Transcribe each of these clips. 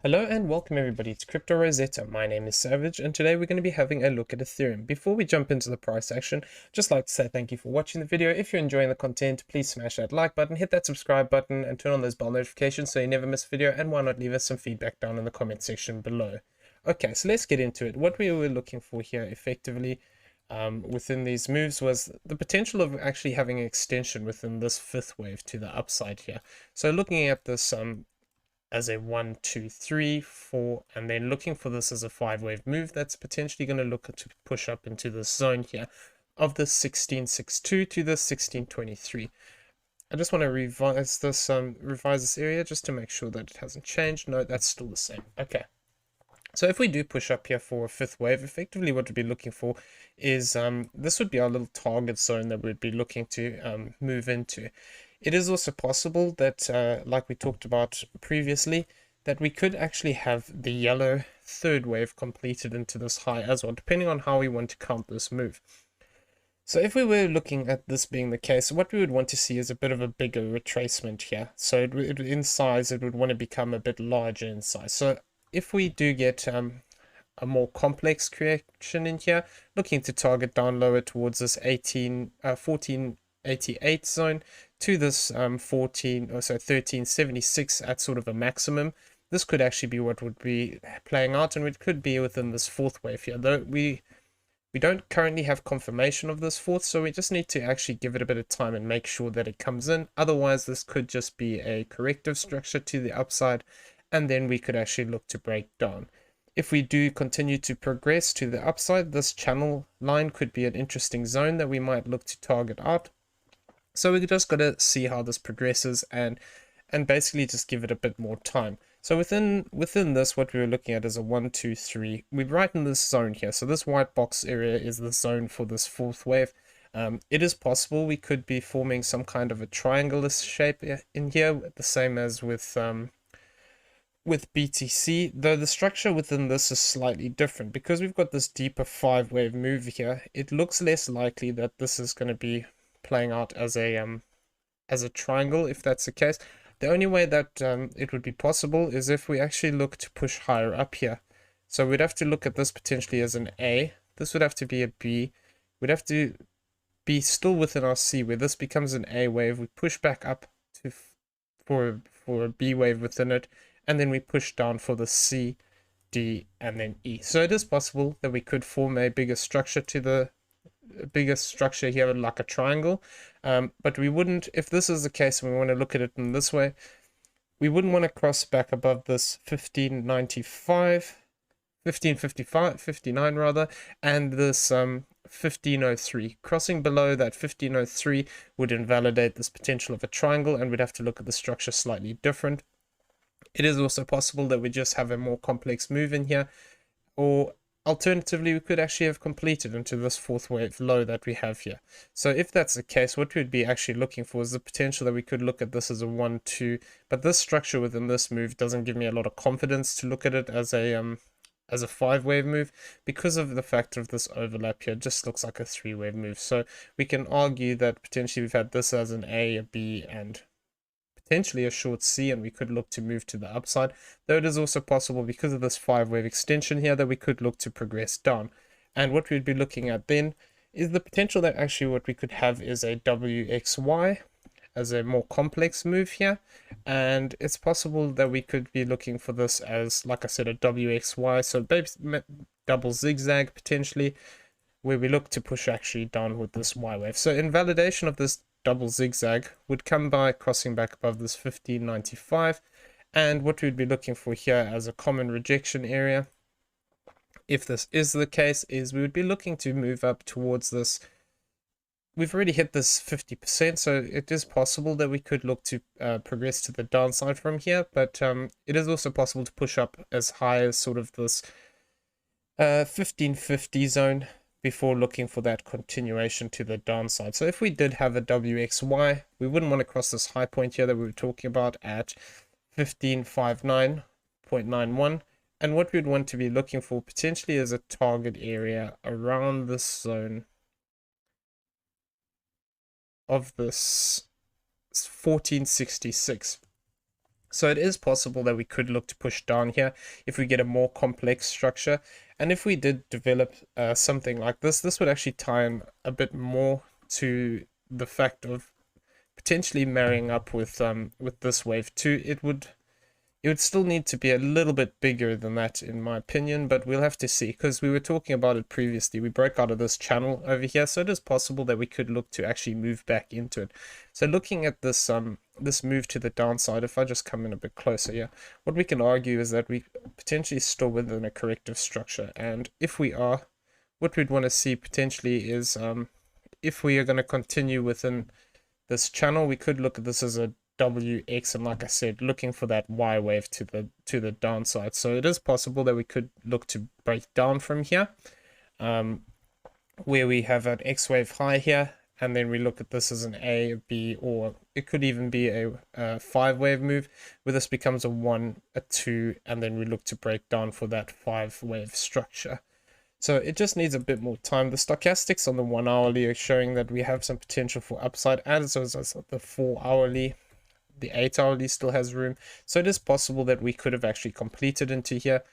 Hello and welcome everybody to Crypto Rosetta. My name is Savage and today we're going to be having a look at Ethereum. Before we jump into the price action, just like to say thank you for watching the video. If you're enjoying the content, please smash that like button, hit that subscribe button and turn on those bell notifications so you never miss a video, and why not leave us some feedback down in the comment section below. Okay, so let's get into it. What we were looking for here effectively within these moves was the potential of actually having an extension within this fifth wave to the upside here. So looking at this as a 1, 2, 3, 4, and then looking for this as a 5-wave move that's potentially going to look to push up into this zone here of the 1662 to the 1623. I just want to revise this area just to make sure that it hasn't changed. No, that's still the same. Okay. So if we do push up here for a fifth wave, effectively what we'd be looking for is this would be our little target zone that we'd be looking to move into. It is also possible that, like we talked about previously, that we could actually have the yellow third wave completed into this high as well, depending on how we want to count this move. So if we were looking at this being the case, what we would want to see is a bit of a bigger retracement here. So in size, it would want to become a bit larger in size. So if we do get a more complex correction in here, looking to target down lower towards this 1488 zone to this 1376 at sort of a maximum. This could actually be what would be playing out, and it could be within this fourth wave here, though we don't currently have confirmation of this fourth, so we just need to actually give it a bit of time and make sure that it comes in. Otherwise this could just be a corrective structure to the upside, and then we could actually look to break down. If we do continue to progress to the upside, this channel line could be an interesting zone that we might look to target out. So we just got to see how this progresses and basically just give it a bit more time. So within this, what we were looking at is a 1, 2, 3. We're right in this zone here. So this white box area is the zone for this fourth wave. It is possible we could be forming some kind of a triangular shape in here, the same as with BTC, though the structure within this is slightly different because we've got this deeper 5-wave move here. It looks less likely that this is going to be playing out as a triangle. If that's the case, the only way that it would be possible is if we actually look to push higher up here. So we'd have to look at this potentially as an A. This would have to be a B. We'd have to be still within our C, where this becomes an A wave. We push back up to for a B wave within it, and then we push down for the C, D, and then E. So it is possible that we could form a bigger structure to the here, like a triangle, but we wouldn't, if this is the case and we want to look at it in this way, we wouldn't want to cross back above this 1559 rather, and this 1503. Crossing below that 1503 would invalidate this potential of a triangle, and we'd have to look at the structure slightly different. It is also possible that we just have a more complex move in here, or alternatively, we could actually have completed into this fourth wave low that we have here. So if that's the case, what we'd be actually looking for is the potential that we could look at this as a 1, 2, but this structure within this move doesn't give me a lot of confidence to look at it as a 5-wave move, because of the fact of this overlap here. It just looks like a 3-wave move. So we can argue that potentially we've had this as an A, a B, and potentially a short C, and we could look to move to the upside, though it is also possible because of this 5-wave extension here that we could look to progress down. And what we'd be looking at then is the potential that actually what we could have is a WXY as a more complex move here, and it's possible that we could be looking for this as, like I said, a WXY, so double zigzag potentially, where we look to push actually down with this Y wave. So invalidation of this double zigzag would come by crossing back above this 1595, and what we'd be looking for here as a common rejection area, if this is the case, is we would be looking to move up towards this. We've already hit this 50%, so it is possible that we could look to progress to the downside from here, but it is also possible to push up as high as sort of this 1550 zone before looking for that continuation to the downside. So if we did have a WXY, we wouldn't want to cross this high point here that we were talking about at 1559.91, and what we'd want to be looking for potentially is a target area around this zone of this 1466. So it is possible that we could look to push down here if we get a more complex structure. And if we did develop something like this would actually tie in a bit more to the fact of potentially marrying up with this wave too. It would still need to be a little bit bigger than that, in my opinion, but we'll have to see, because we were talking about it previously. We broke out of this channel over here, so it is possible that we could look to actually move back into it. So looking at this this move to the downside, if I just come in a bit closer here, what we can argue is that we potentially still within a corrective structure, and if we are, what we'd want to see potentially is if we are going to continue within this channel, we could look at this as a WX, and like I said, looking for that Y wave to the downside. So it is possible that we could look to break down from here, where we have an X wave high here, and then we look at this as an A, B, or it could even be a 5 wave move, where this becomes a 1, a 2, and then we look to break down for that 5 wave structure. So it just needs a bit more time. The stochastics on the 1 hourly are showing that we have some potential for upside, as well as the 4 hourly. The 8 hourly still has room. So it is possible that we could have actually completed into here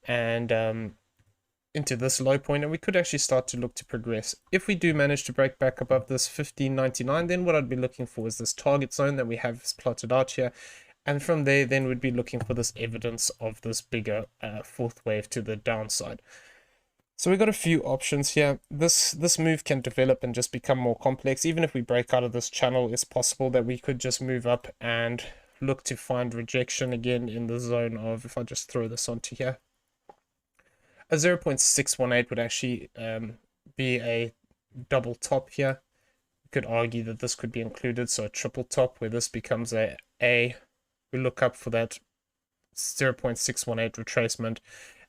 and into this low point, and we could actually start to look to progress. If we do manage to break back above this 1599, then what I'd be looking for is this target zone that we have plotted out here. And from there, then we'd be looking for this evidence of this bigger 4th wave to the downside. So we've got a few options here. This move can develop and just become more complex. Even if we break out of this channel, it's possible that we could just move up and look to find rejection again in the zone of, if I just throw this onto here, a 0.618 would actually be a double top here. You could argue that this could be included, so a triple top where this becomes a A. We look up for that 0.618 retracement,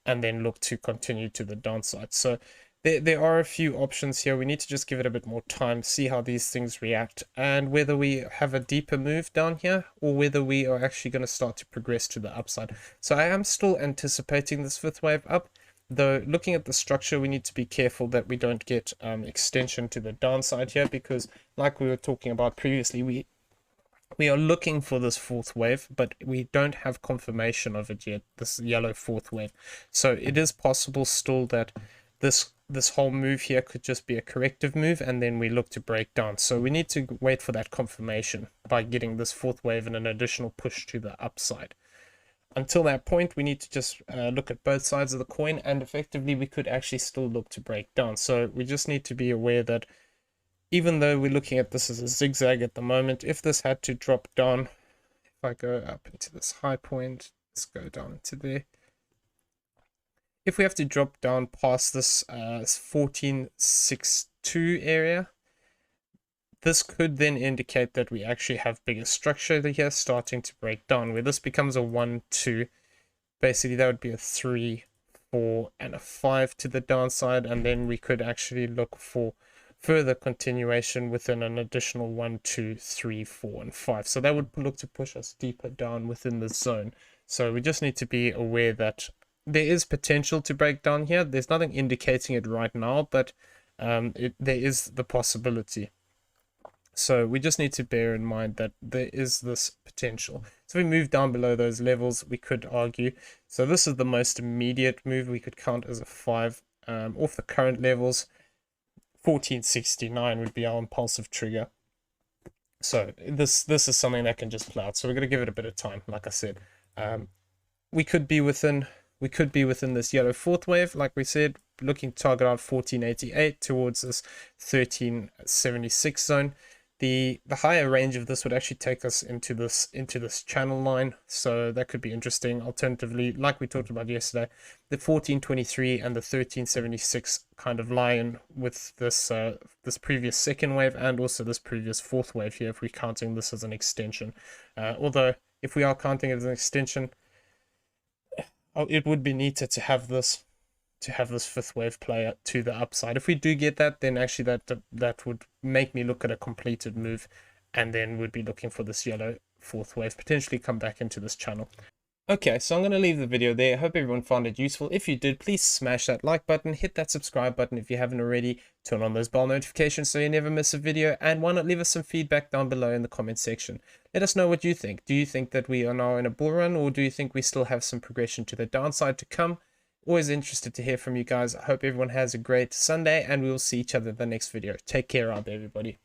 and then look to continue to the downside. So there are a few options here. We need to just give it a bit more time, see how these things react, and whether we have a deeper move down here or whether we are actually going to start to progress to the upside. So I am still anticipating this 5th wave up, though looking at the structure, we need to be careful that we don't get extension to the downside here, because like we were talking about previously, we are looking for this 4th wave, but we don't have confirmation of it yet, this yellow 4th wave. So it is possible still that this whole move here could just be a corrective move, and then we look to break down. So we need to wait for that confirmation by getting this 4th wave and an additional push to the upside. Until that point, we need to just look at both sides of the coin, and effectively we could actually still look to break down. So we just need to be aware that even though we're looking at this as a zigzag at the moment, if this had to drop down, if I go up into this high point, let's go down into there. If we have to drop down past this 1462 area, this could then indicate that we actually have bigger structure here starting to break down, where this becomes a 1, 2. Basically, that would be a 3, 4, and a 5 to the downside, and then we could actually look for further continuation within an additional 1, 2, 3, 4, and 5. So that would look to push us deeper down within the zone. So we just need to be aware that there is potential to break down here. There's nothing indicating it right now, but there is the possibility. So we just need to bear in mind that there is this potential. So if we move down below those levels, we could argue. So this is the most immediate move we could count as a 5 off the current levels. 1469 would be our impulsive trigger. So this is something that can just play out. So we're going to give it a bit of time. Like I said, we could be within this yellow 4th wave, like we said, looking to target out 1488 towards this 1376 zone. The higher range of this would actually take us into this channel line, so that could be interesting. Alternatively, like we talked about yesterday, the 1423 and the 1376 kind of lie in with this this previous 2nd wave and also this previous 4th wave here, if we're counting this as an extension. Although if we are counting it as an extension, it would be neater to have this 5th wave play to the upside. If we do get that, then actually that would make me look at a completed move, and then we'd be looking for this yellow 4th wave potentially come back into this channel. Okay, so I'm going to leave the video there. I hope everyone found it useful. If you did, please smash that like button, hit that subscribe button if you haven't already, turn on those bell notifications so you never miss a video, and why not leave us some feedback down below in the comment section. Let us know what you think. Do you think that we are now in a bull run, or do you think we still have some progression to the downside to come? Always interested to hear from you guys. I hope everyone has a great Sunday, and we will see each other in the next video. Take care out there, everybody.